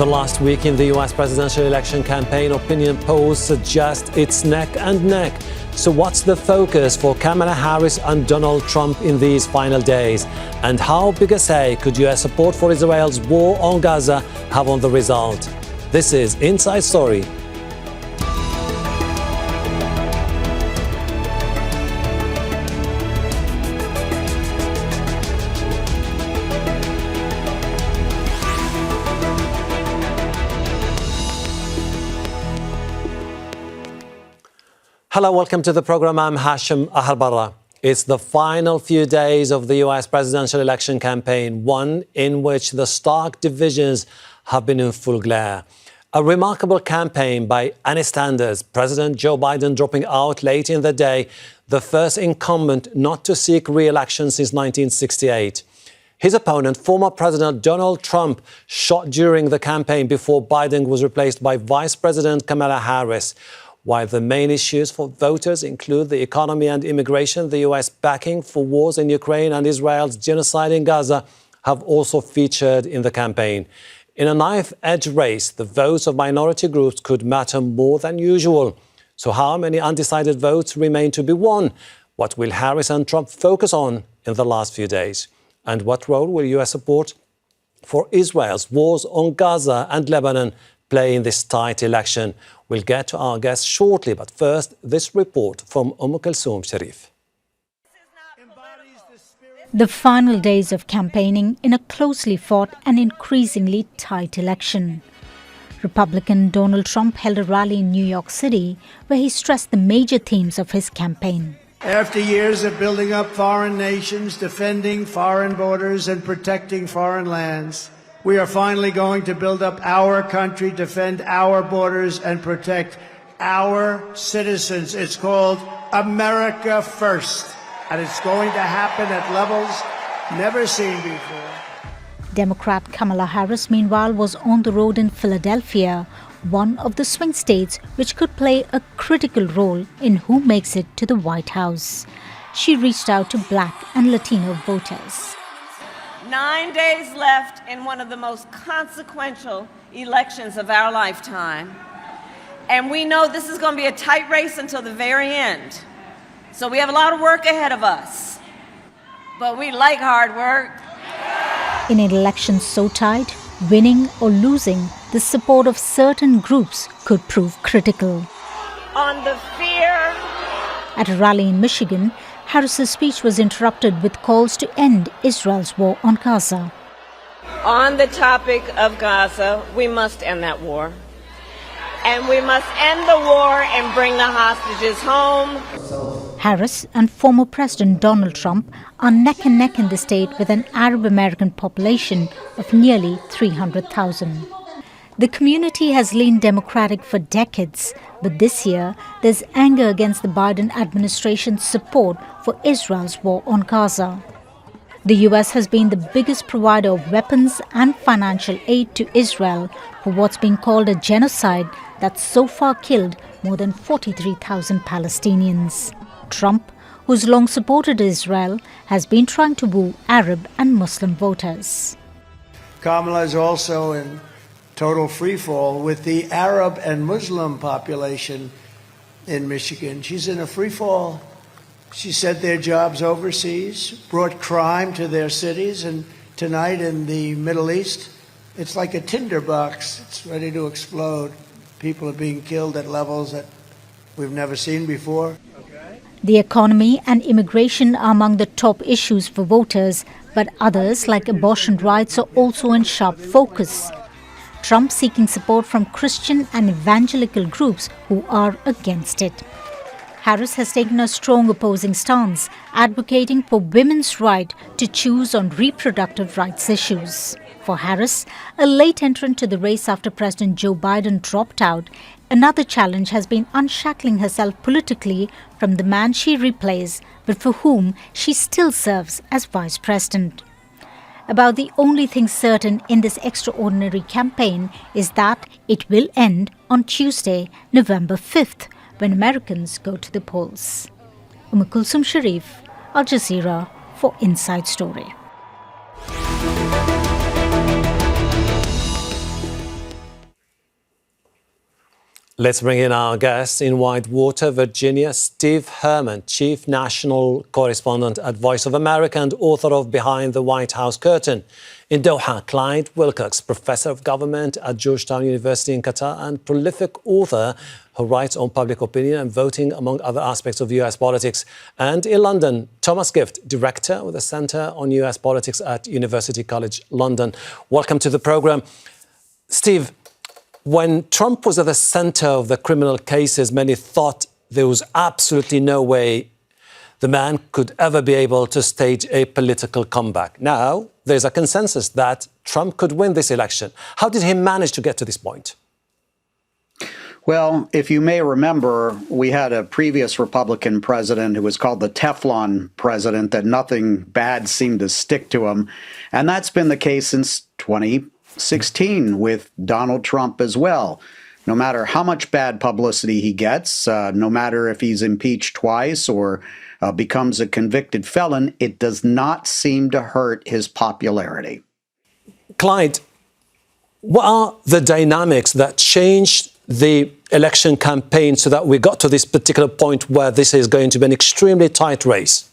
The last week in the US presidential election campaign, opinion polls suggest it's neck and neck. So what's the focus for Kamala Harris and Donald Trump in these final days? And how big a say could US support for Israel's war on Gaza have on the result? This is Inside Story. Hello, welcome to the program. I'm Hashem Ahelbarra. It's the final few days of the US presidential election campaign, one in which the stark divisions have been in full glare. A remarkable campaign by any standards, President Joe Biden dropping out late in the day, the first incumbent not to seek re-election since 1968. His opponent, former President Donald Trump, shot during the campaign before Biden was replaced by Vice President Kamala Harris. While the main issues for voters include the economy and immigration, the US backing for wars in Ukraine and Israel's genocide in Gaza have also featured in the campaign. In a knife-edge race, the votes of minority groups could matter more than usual. So how many undecided votes remain to be won? What will Harris and Trump focus on in the last few days? And what role will US support for Israel's wars on Gaza and Lebanon play in this tight election? We'll get to our guests shortly, but first, this report from Kulthum Sharif. The final days of campaigning in a closely fought and increasingly tight election. Republican Donald Trump held a rally in New York City where he stressed the major themes of his campaign. After years of building up foreign nations, defending foreign borders and protecting foreign lands, we are finally going to build up our country, defend our borders, and protect our citizens. It's called America First, and it's going to happen at levels never seen before. Democrat Kamala Harris, meanwhile, was on the road in Philadelphia, one of the swing states which could play a critical role in who makes it to the White House. She reached out to Black and Latino voters. 9 days left in one of the most consequential elections of our lifetime. And we know this is going to be a tight race until the very end. So we have a lot of work ahead of us. But we like hard work. In an election so tight, winning or losing, the support of certain groups could prove critical. On the fear. At a rally in Michigan, Harris's speech was interrupted with calls to end Israel's war on Gaza. On the topic of Gaza, we must end that war. And we must end the war and bring the hostages home. Harris and former President Donald Trump are neck and neck in the state with an Arab American population of nearly 300,000. The community has leaned Democratic for decades, but this year there's anger against the Biden administration's support for Israel's war on Gaza. The US has been the biggest provider of weapons and financial aid to Israel for what's been called a genocide that's so far killed more than 43,000 Palestinians. Trump, who's long supported Israel, has been trying to woo Arab and Muslim voters. Kamala is also in total freefall with the Arab and Muslim population in Michigan. She's in a freefall. She sent their jobs overseas, brought crime to their cities, and tonight in the Middle East, it's like a tinderbox. It's ready to explode. People are being killed at levels that we've never seen before. The economy and immigration are among the top issues for voters, but others, like abortion rights, are also in sharp focus. Trump seeking support from Christian and evangelical groups who are against it. Harris has taken a strong opposing stance, advocating for women's right to choose on reproductive rights issues. For Harris, a late entrant to the race after President Joe Biden dropped out, another challenge has been unshackling herself politically from the man she replaced, but for whom she still serves as vice president. About the only thing certain in this extraordinary campaign is that it will end on Tuesday, November 5th, when Americans go to the polls. Kulthum Sharif, Al Jazeera for Inside Story. Let's bring in our guest in Whitewater, Virginia, Steve Herman, Chief National Correspondent at Voice of America and author of Behind the White House Curtain. In Doha, Clyde Wilcox, Professor of Government at Georgetown University in Qatar and prolific author who writes on public opinion and voting, among other aspects of US politics. And in London, Thomas Gift, Director with the Centre on US Politics at University College London. Welcome to the programme. Steve, when Trump was at the centre of the criminal cases, many thought there was absolutely no way the man could ever be able to stage a political comeback. Now, there's a consensus that Trump could win this election. How did he manage to get to this point? Well, if you may remember, we had a previous Republican president who was called the Teflon president, that nothing bad seemed to stick to him. And that's been the case since 2016 with Donald Trump as well. No matter how much bad publicity he gets, no matter if he's impeached twice or becomes a convicted felon, it does not seem to hurt his popularity. Clyde, what are the dynamics that changed the election campaign so that we got to this particular point where this is going to be an extremely tight race?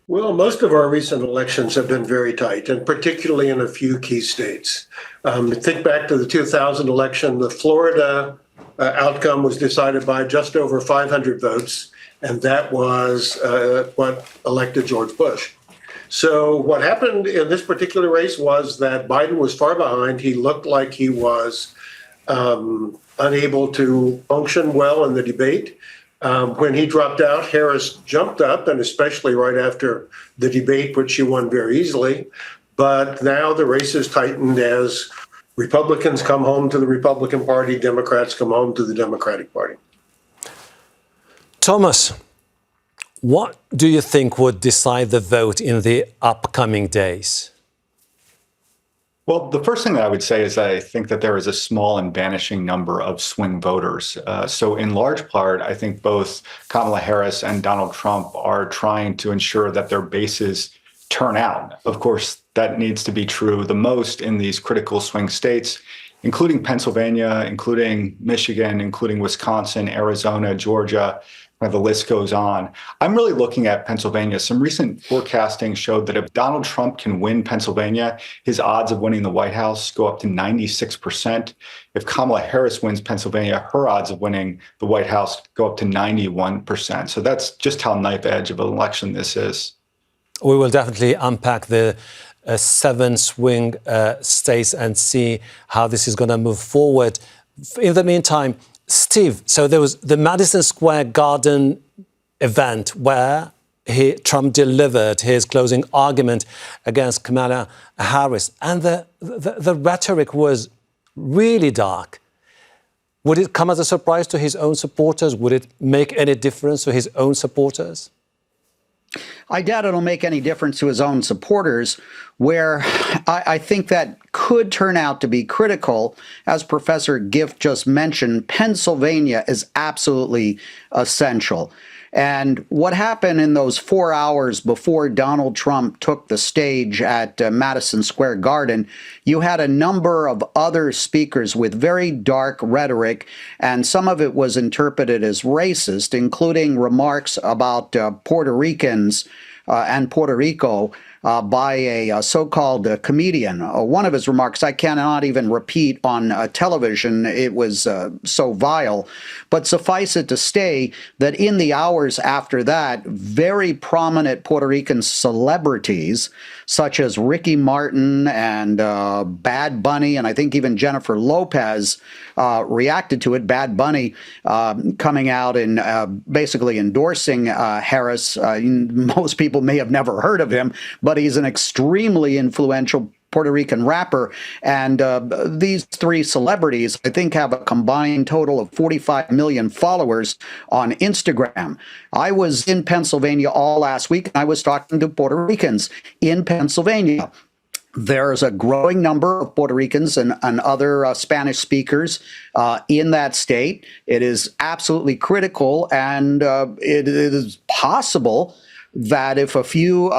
Well, most of our recent elections have been very tight, and particularly in a few key states. Think back to the 2000 election. The Florida outcome was decided by just over 500 votes, and that was what elected George Bush. So what happened in this particular race was that Biden was far behind. He looked like he was unable to function well in the debate. When he dropped out, Harris jumped up, and especially right after the debate, which she won very easily. But now the race is tightened as Republicans come home to the Republican Party, Democrats come home to the Democratic Party. Thomas, what do you think would decide the vote in the upcoming days? Well, the first thing that I would say is that I think that there is a small and vanishing number of swing voters. So in large part, I think both Kamala Harris and Donald Trump are trying to ensure that their bases turn out. Of course, that needs to be true the most in these critical swing states, including Pennsylvania, including Michigan, including Wisconsin, Arizona, Georgia. The list goes on. I'm really looking at Pennsylvania. Some recent forecasting showed that if Donald Trump can win Pennsylvania, his odds of winning the White House go up to 96%. If Kamala Harris wins Pennsylvania, her odds of winning the White House go up to 91%. So that's just how knife edge of an election this is. We will definitely unpack the 7 swing states and see how this is going to move forward. In the meantime, Steve, so there was the Madison Square Garden event where Trump delivered his closing argument against Kamala Harris, and the rhetoric was really dark. Would it come as a surprise to his own supporters? Would it make any difference to his own supporters? I doubt it'll make any difference to his own supporters, where I think that could turn out to be critical. As Professor Gift just mentioned, Pennsylvania is absolutely essential. And what happened in those 4 hours before Donald Trump took the stage at Madison Square Garden, you had a number of other speakers with very dark rhetoric, and some of it was interpreted as racist, including remarks about Puerto Ricans and Puerto Rico by a so-called comedian. One of his remarks I cannot even repeat on television. It was so vile. But suffice it to say that in the hours after that, very prominent Puerto Rican celebrities, such as Ricky Martin and Bad Bunny, and I think even Jennifer Lopez, reacted to it. Bad Bunny coming out and basically endorsing Harris. Most people may have never heard of him, but he's an extremely influential Puerto Rican rapper. And these 3 celebrities, I think, have a combined total of 45 million followers on Instagram. I was in Pennsylvania all last week, and I was talking to Puerto Ricans in Pennsylvania. There's a growing number of Puerto Ricans and other Spanish speakers in that state. It is absolutely critical, and it is possible that if a few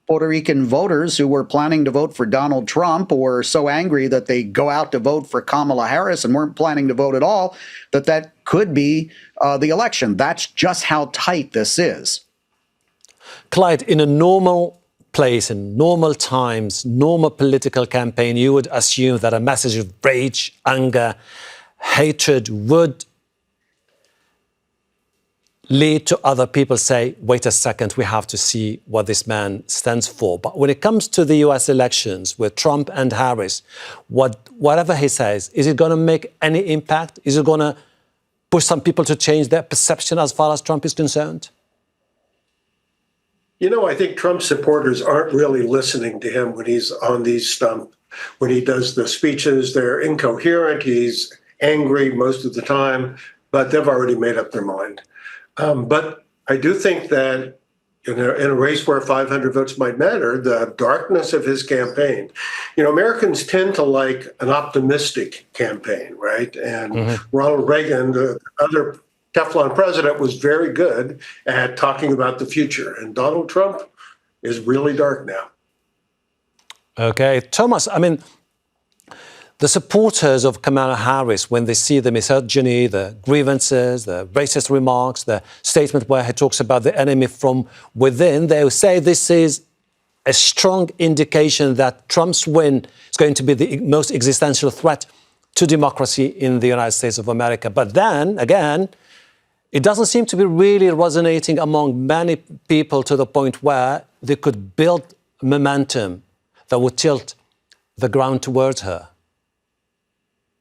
Puerto Rican voters who were planning to vote for Donald Trump or so angry that they go out to vote for Kamala Harris and weren't planning to vote at all, that could be the election. That's just how tight this is. Clyde, in a normal place, in normal times, normal political campaign, you would assume that a message of rage, anger, hatred would lead to other people say, wait a second, we have to see what this man stands for. But when it comes to the US elections with Trump and Harris, whatever he says, is it going to make any impact? Is it going to push some people to change their perception as far as Trump is concerned? You know, I think Trump supporters aren't really listening to him when he's on these stump. When he does the speeches, they're incoherent. He's angry most of the time, but they've already made up their mind. But I do think that in a race where 500 votes might matter, the darkness of his campaign, Americans tend to like an optimistic campaign, right? And Ronald Reagan, the other Teflon president, was very good at talking about the future. And Donald Trump is really dark now. Okay, Thomas, I mean, the supporters of Kamala Harris, when they see the misogyny, the grievances, the racist remarks, the statement where he talks about the enemy from within, they will say this is a strong indication that Trump's win is going to be the most existential threat to democracy in the United States of America. But then, again, it doesn't seem to be really resonating among many people to the point where they could build momentum that would tilt the ground towards her.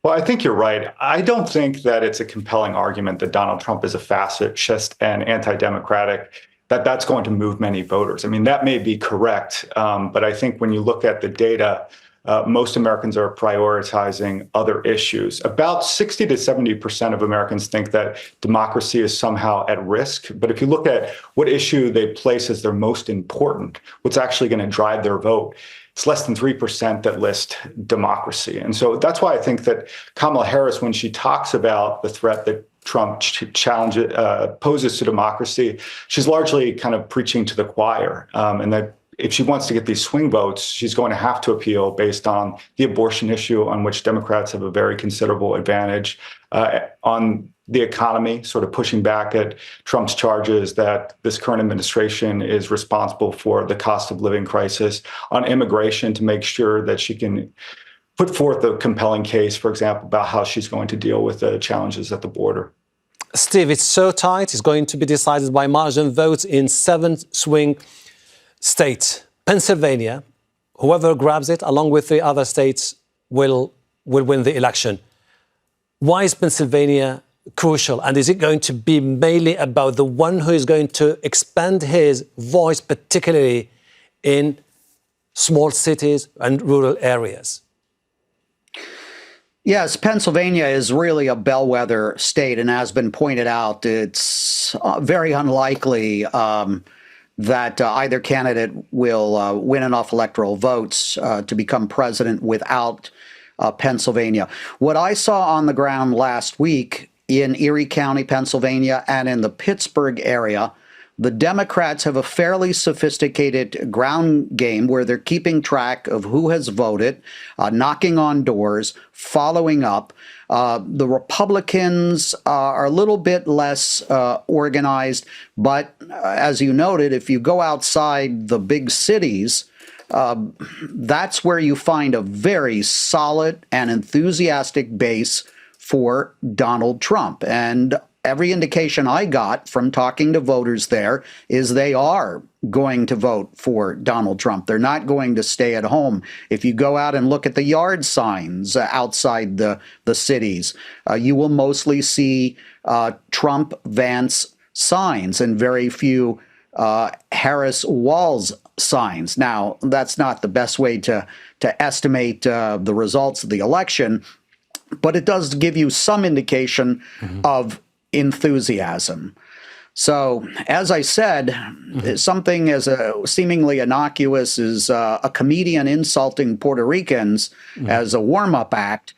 Well, I think you're right. I don't think that it's a compelling argument that Donald Trump is a fascist and anti-democratic, that's going to move many voters. I mean, that may be correct, but I think when you look at the data, most Americans are prioritizing other issues. About 60 to 70% of Americans think that democracy is somehow at risk. But if you look at what issue they place as their most important, what's actually going to drive their vote, it's less than 3% that list democracy. And so that's why I think that Kamala Harris, when she talks about the threat that Trump poses to democracy, she's largely kind of preaching to the choir, and that if she wants to get these swing votes, she's going to have to appeal based on the abortion issue, on which Democrats have a very considerable advantage, on the economy, sort of pushing back at Trump's charges that this current administration is responsible for the cost of living crisis, on immigration, to make sure that she can put forth a compelling case, for example, about how she's going to deal with the challenges at the border. Steve, it's so tight. It's going to be decided by margin votes in 7 swing states. Pennsylvania, whoever grabs it, along with the other states, will win the election. Why is Pennsylvania crucial? And is it going to be mainly about the one who is going to expand his voice, particularly in small cities and rural areas? Yes, Pennsylvania is really a bellwether state, and as been pointed out, it's very unlikely that either candidate will win enough electoral votes to become president without Pennsylvania. What I saw on the ground last week in Erie County, Pennsylvania, and in the Pittsburgh area, the Democrats have a fairly sophisticated ground game where they're keeping track of who has voted, knocking on doors, following up. The Republicans are a little bit less organized, but as you noted, if you go outside the big cities, that's where you find a very solid and enthusiastic base for Donald Trump. And every indication I got from talking to voters there is they are going to vote for Donald Trump. They're not going to stay at home. If you go out and look at the yard signs outside the cities, you will mostly see Trump-Vance signs and very few Harris-Walz signs. Now, that's not the best way to estimate the results of the election, but it does give you some indication of enthusiasm. So, as I said, something as seemingly innocuous as a comedian insulting Puerto Ricans as a warm-up act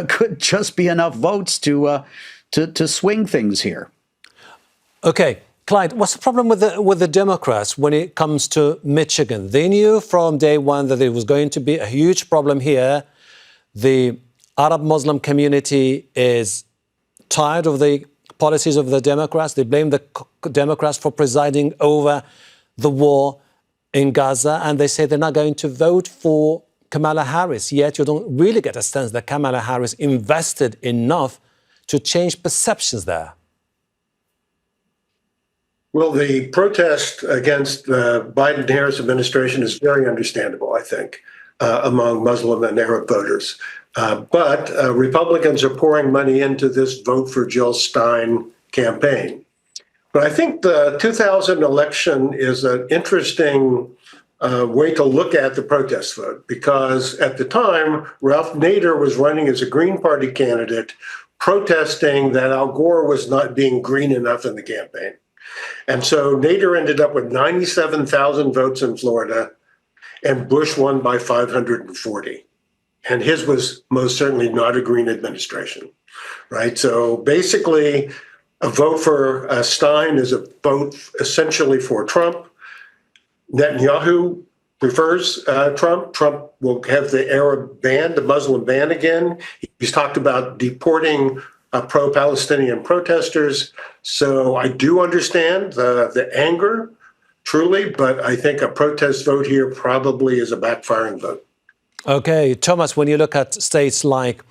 could just be enough votes to swing things here. Okay, Clyde, what's the problem with the Democrats when it comes to Michigan? They knew from day one that there was going to be a huge problem here. The Arab Muslim community is tired of the policies of the Democrats. They blame the Democrats for presiding over the war in Gaza, and they say they're not going to vote for Kamala Harris. Yet you don't really get a sense that Kamala Harris invested enough to change perceptions there. Well, the protest against the Biden-Harris administration is very understandable, I think, among Muslim and Arab voters. But Republicans are pouring money into this Vote for Jill Stein campaign. But I think the 2000 election is an interesting way to look at the protest vote, because at the time, Ralph Nader was running as a Green Party candidate, protesting that Al Gore was not being green enough in the campaign. And so Nader ended up with 97,000 votes in Florida, and Bush won by 540. And his was most certainly not a green administration, right? So basically, a vote for Stein is a vote essentially for Trump. Netanyahu prefers Trump. Trump will have the Arab ban, the Muslim ban again. He's talked about deporting pro-Palestinian protesters. So I do understand the anger, truly, but I think a protest vote here probably is a backfiring vote. Okay, Thomas, when you look at states like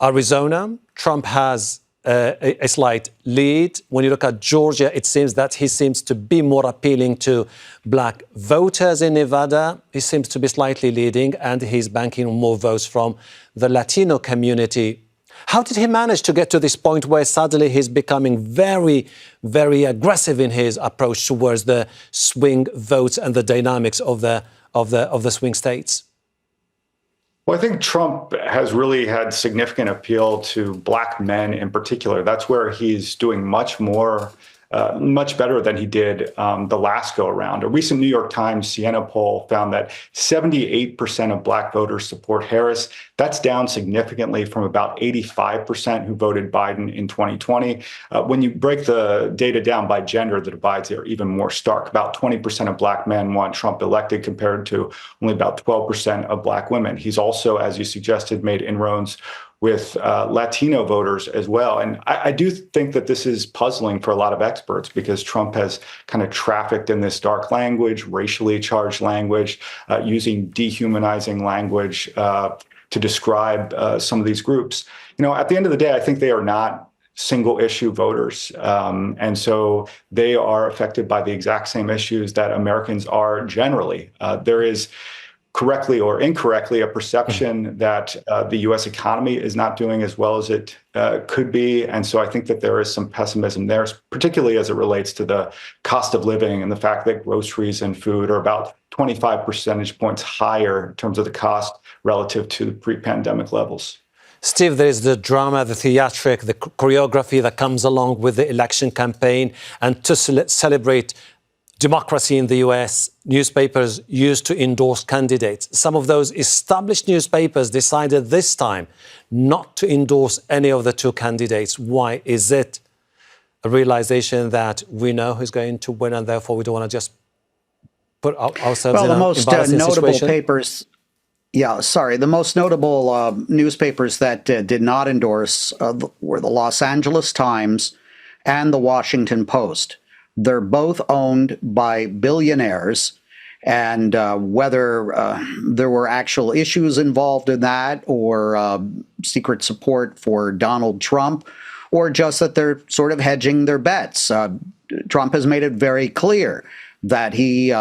Arizona, Trump has a slight lead. When you look at Georgia, it seems that he seems to be more appealing to black voters. In Nevada, he seems to be slightly leading, and he's banking on more votes from the Latino community. How did he manage to get to this point where suddenly he's becoming very, very aggressive in his approach towards the swing votes and the dynamics of the swing states? Well, I think Trump has really had significant appeal to black men in particular. That's where he's doing much better than he did the last go around. A recent New York Times Siena poll found that 78% of black voters support Harris. That's down significantly from about 85% who voted Biden in 2020. When you break the data down by gender, the divides are even more stark. About 20% of black men want Trump elected compared to only about 12% of black women. He's also, as you suggested, made inroads with Latino voters as well. And I do think that this is puzzling for a lot of experts, because Trump has kind of trafficked in this dark language, racially charged language, using dehumanizing language to describe some of these groups. You know, at the end of the day, I think they are not single issue voters. And so they are affected by the exact same issues that Americans are generally. There is, correctly or incorrectly, a perception that the U.S. economy is not doing as well as it could be. And so I think that there is some pessimism there, particularly as it relates to the cost of living and the fact that groceries and food are about 25 percentage points higher in terms of the cost relative to pre-pandemic levels. Steve, there is the drama, the theatric, the choreography that comes along with the election campaign. And to celebrate democracy in the US, newspapers used to endorse candidates. Some of those established newspapers decided this time not to endorse any of the two candidates. Why? Is it a realization that we know who's going to win and therefore we don't want to just put ourselves in an embarrassing situation? The most notable newspapers that did not endorse were the Los Angeles Times and the Washington Post. They're both owned by billionaires, and whether there were actual issues involved in that, or secret support for Donald Trump, or just that they're sort of hedging their bets. Trump has made it very clear that he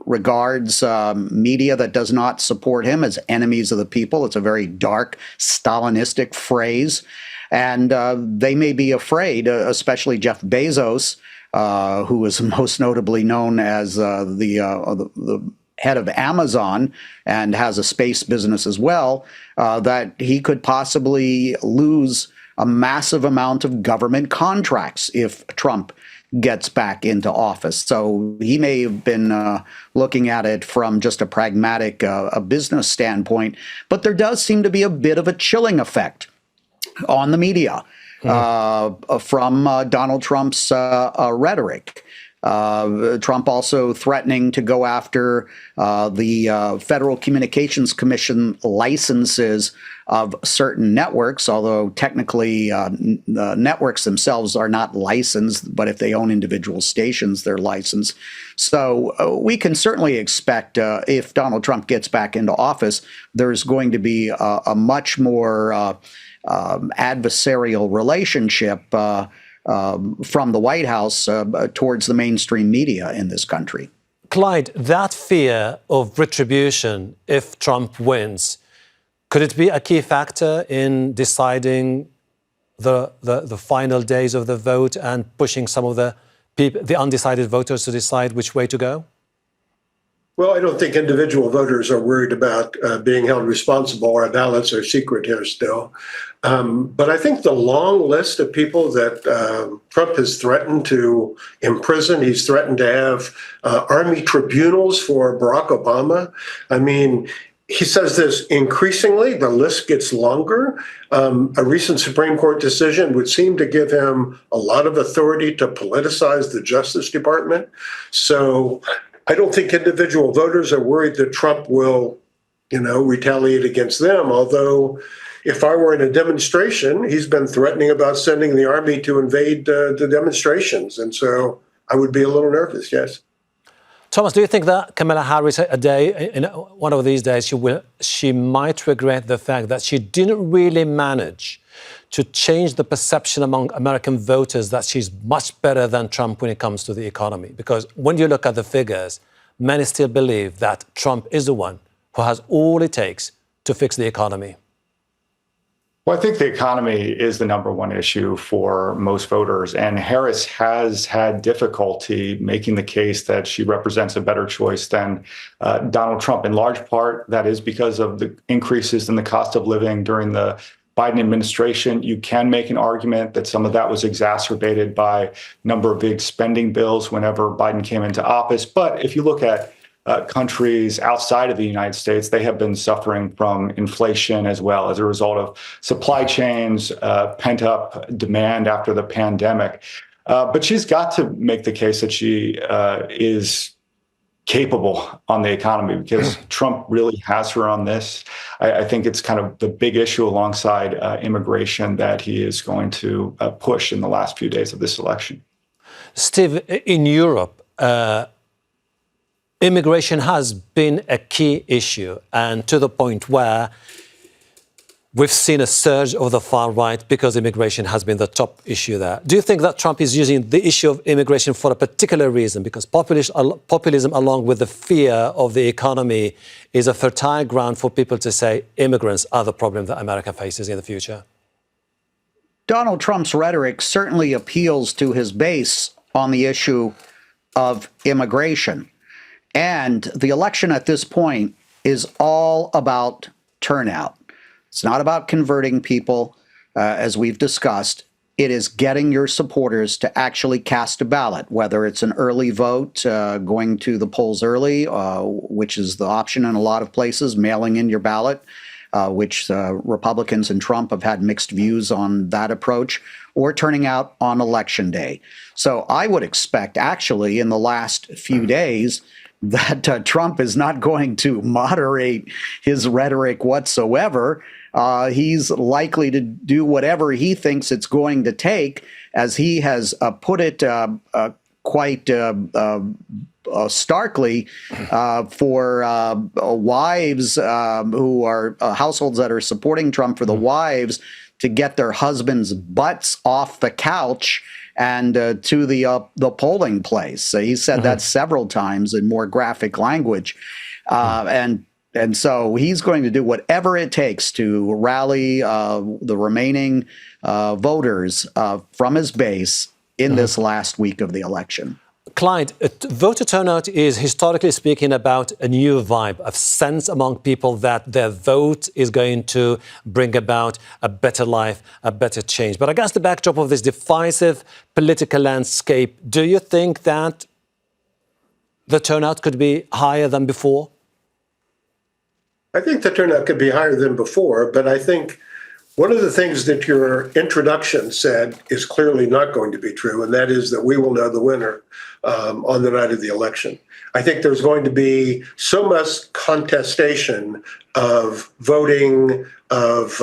regards media that does not support him as enemies of the people. It's a very dark, Stalinistic phrase. And they may be afraid, especially Jeff Bezos, who is most notably known as the head of Amazon and has a space business as well, that he could possibly lose a massive amount of government contracts if Trump gets back into office. So he may have been looking at it from just a pragmatic a business standpoint, but there does seem to be a bit of a chilling effect on the media. from Donald Trump's rhetoric. Trump also threatening to go after the Federal Communications Commission licenses of certain networks, although technically the networks themselves are not licensed, but if they own individual stations, they're licensed. So we can certainly expect if Donald Trump gets back into office, there's going to be a much more adversarial relationship from the White House towards the mainstream media in this country. Clyde, that fear of retribution if Trump wins, could it be a key factor in deciding the final days of the vote and pushing some of the undecided voters to decide which way to go? Well, I don't think individual voters are worried about being held responsible. Our ballots are secret here still. But I think the long list of people that Trump has threatened to imprison, he's threatened to have army tribunals for Barack Obama. I mean, he says this increasingly, the list gets longer. A recent Supreme Court decision would seem to give him a lot of authority to politicize the Justice Department. So I don't think individual voters are worried that Trump will, retaliate against them. Although if I were in a demonstration, he's been threatening about sending the army to invade the demonstrations. And so I would be a little nervous, yes. Thomas, do you think that Kamala Harris, one of these days, she might regret the fact that she didn't really manage to change the perception among American voters that she's much better than Trump when it comes to the economy? Because when you look at the figures, many still believe that Trump is the one who has all it takes to fix the economy. Well, I think the economy is the number one issue for most voters, and Harris has had difficulty making the case that she represents a better choice than Donald Trump. In large part, that is because of the increases in the cost of living during the Biden administration. You can make an argument that some of that was exacerbated by a number of big spending bills whenever Biden came into office. But if you look at countries outside of the United States, they have been suffering from inflation as well as a result of supply chains, pent up demand after the pandemic. But she's got to make the case that she is capable on the economy, because Trump really has her on this. I think it's kind of the big issue alongside immigration that he is going to push in the last few days of this election. Steve, in Europe, immigration has been a key issue, and to the point where we've seen a surge of the far right because immigration has been the top issue there. Do you think that Trump is using the issue of immigration for a particular reason? Because populism, along with the fear of the economy, is a fertile ground for people to say immigrants are the problem that America faces in the future. Donald Trump's rhetoric certainly appeals to his base on the issue of immigration. And the election at this point is all about turnout. It's not about converting people, as we've discussed. It is getting your supporters to actually cast a ballot, whether it's an early vote, going to the polls early, which is the option in a lot of places, mailing in your ballot, which Republicans and Trump have had mixed views on that approach, or turning out on Election Day. So I would expect, actually, in the last few days, that Trump is not going to moderate his rhetoric whatsoever. He's likely to do whatever he thinks it's going to take, as he has put it quite starkly, for wives who are households that are supporting Trump, for the wives to get their husbands' butts off the couch and to the polling place. He said that several times in more graphic language. And so he's going to do whatever it takes to rally the remaining voters from his base in this last week of the election. Clyde, voter turnout is, historically speaking, about a new vibe, a sense among people that their vote is going to bring about a better life, a better change. But against the backdrop of this divisive political landscape, do you think that the turnout could be higher than before? I think the turnout could be higher than before, but I think One of the things that your introduction said is clearly not going to be true, and that is that we will know the winner on the night of the election. I think there's going to be so much contestation of voting, of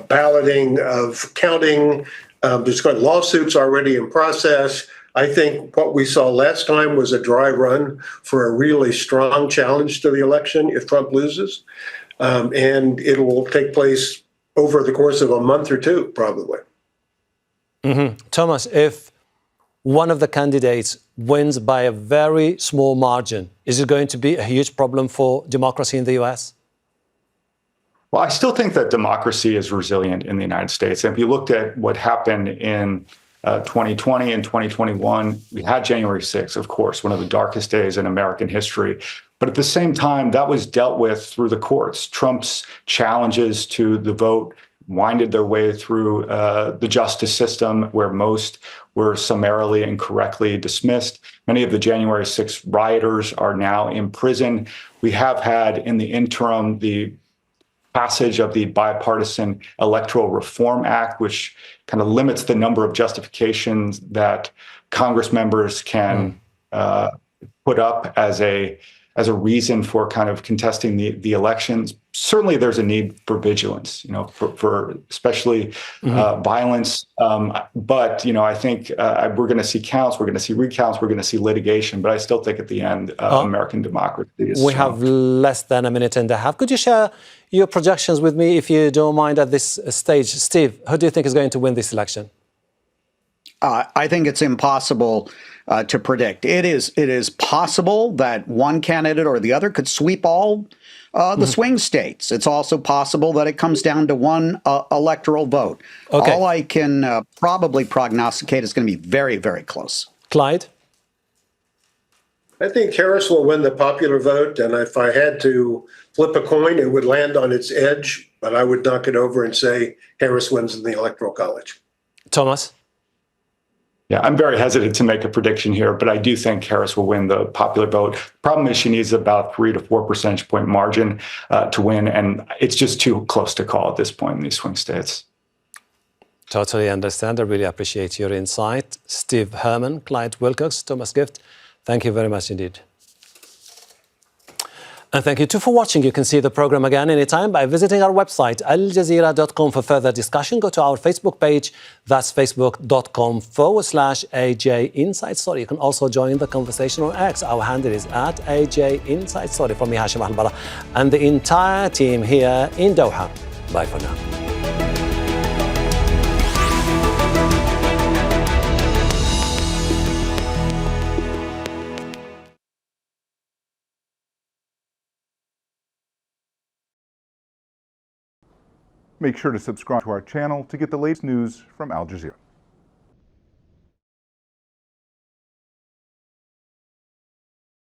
balloting, of counting. There's got lawsuits already in process. I think what we saw last time was a dry run for a really strong challenge to the election if Trump loses. And it will take place over the course of a month or two, probably. Thomas, if one of the candidates wins by a very small margin, is it going to be a huge problem for democracy in the US? Well, I still think that democracy is resilient in the United States. And if you looked at what happened in 2020 and 2021, we had January 6th, of course, one of the darkest days in American history. But at the same time, that was dealt with through the courts. Trump's challenges to the vote winded their way through the justice system, where most were summarily and correctly dismissed. Many of the January 6th rioters are now in prison. We have had in the interim the passage of the Bipartisan Electoral Reform Act, which kind of limits the number of justifications that Congress members can put up as a reason for kind of contesting the elections. Certainly, there's a need for vigilance, for especially violence. But I think we're going to see counts, we're going to see recounts, we're going to see litigation. But I still think at the end, American democracy is We strong. have less than a minute and a half. Could you share your projections with me, if you don't mind, at this stage? Steve, who do you think is going to win this election? I think it's impossible to predict. It is possible that one candidate or the other could sweep all the swing states. It's also possible that it comes down to one electoral vote. Okay. All I can probably prognosticate is going to be very, very close. Clyde? I think Harris will win the popular vote, and if I had to flip a coin, it would land on its edge, but I would knock it over and say Harris wins in the Electoral College. Thomas? Yeah, I'm very hesitant to make a prediction here, but I do think Harris will win the popular vote. The problem is she needs about 3 to 4 percentage point margin to win, and it's just too close to call at this point in these swing states. Totally understand. I really appreciate your insight. Steve Herman, Clyde Wilcox, Thomas Gift, thank you very much indeed. And thank you too for watching. You can see the program again anytime by visiting our website, aljazeera.com, for further discussion. Go to our Facebook page. That's facebook.com/AJ Inside Story. You can also join the conversation on X. Our handle is @AJ Inside Story. From me, Hashem Ahelbarra, and the entire team here in Doha. Bye for now. Make sure to subscribe to our channel to get the latest news from Al Jazeera.